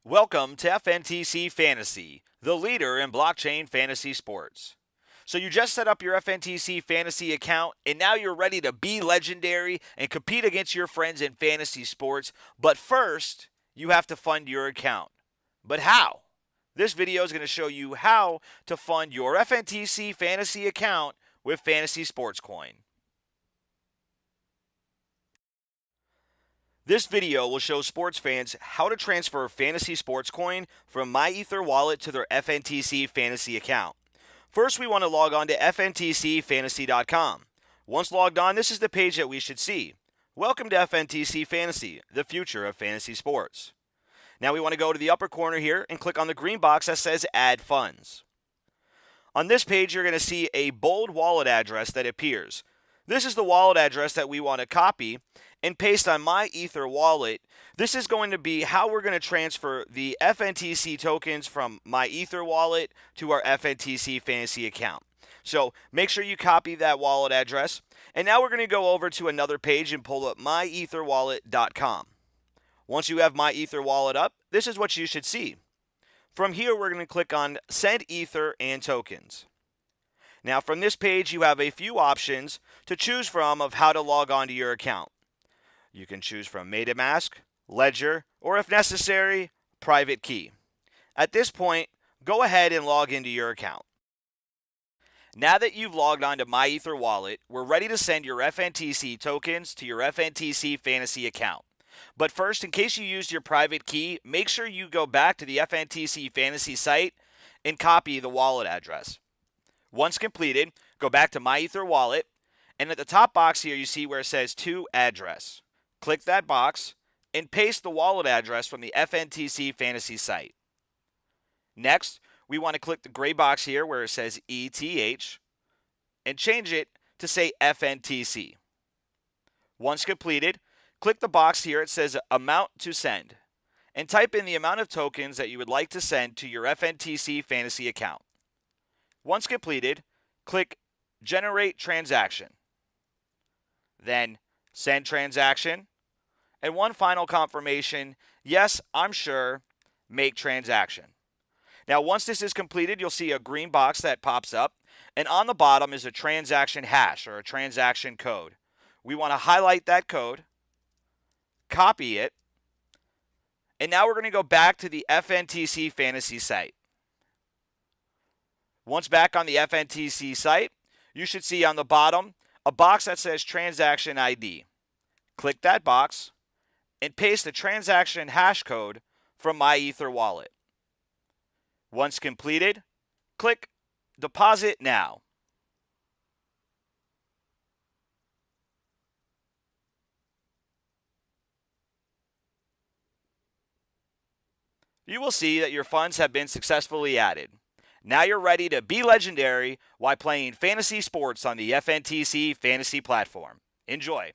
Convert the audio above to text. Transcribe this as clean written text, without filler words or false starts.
Welcome to FNTC Fantasy, the leader in blockchain fantasy sports. So you just set up your FNTC Fantasy account and now you're ready to be legendary and compete against your friends in fantasy sports, but first, you have to fund your account. But how? This video is going to show you how to fund your FNTC Fantasy account with Fantasy Sports Coin. This video will show sports fans how to transfer Fantasy Sports Coin from MyEther wallet to their FNTC Fantasy account. First, we want to log on to FNTCFantasy.com. Once logged on, this is the page that we should see. Welcome to FNTC Fantasy, the future of fantasy sports. Now we want to go to the upper corner here and click on the green box that says Add Funds. On this page, you're going to see a bold wallet address that appears. This is the wallet address that we want to copy and paste on MyEther wallet. This is going to be how we're going to transfer the FNTC tokens from MyEther wallet to our FNTC Fantasy account. So make sure you copy that wallet address. And now we're going to go over to another page and pull up myetherwallet.com. Once you have MyEther wallet up, this is what you should see. From here, we're going to click on Send Ether and Tokens. Now from this page, you have a few options to choose from of how to log on to your account. You can choose from MetaMask, Ledger, or if necessary, private key. At this point, go ahead and log into your account. Now that you've logged on to MyEther wallet, we're ready to send your FNTC tokens to your FNTC Fantasy account. But first, in case you used your private key, make sure you go back to the FNTC Fantasy site and copy the wallet address. Once completed, go back to MyEther wallet, and at the top box here you see where it says To Address. Click that box and paste the wallet address from the FNTC Fantasy site. Next, we want to click the gray box here where it says ETH and change it to say FNTC. Once completed, click the box here it says Amount to Send and type in the amount of tokens that you would like to send to your FNTC Fantasy account. Once completed, click Generate Transaction. Then Send Transaction. And one final confirmation, yes, I'm sure, Make Transaction. Now once this is completed, you'll see a green box that pops up. And on the bottom is a transaction hash or a transaction code. We want to highlight that code, copy it, and now we're going to go back to the FNTC Fantasy site. Once back on the FNTC site, you should see on the bottom a box that says Transaction ID. Click that box and paste the transaction hash code from MyEther wallet. Once completed, click Deposit Now. You will see that your funds have been successfully added. Now you're ready to be legendary while playing fantasy sports on the FNTC Fantasy platform. Enjoy.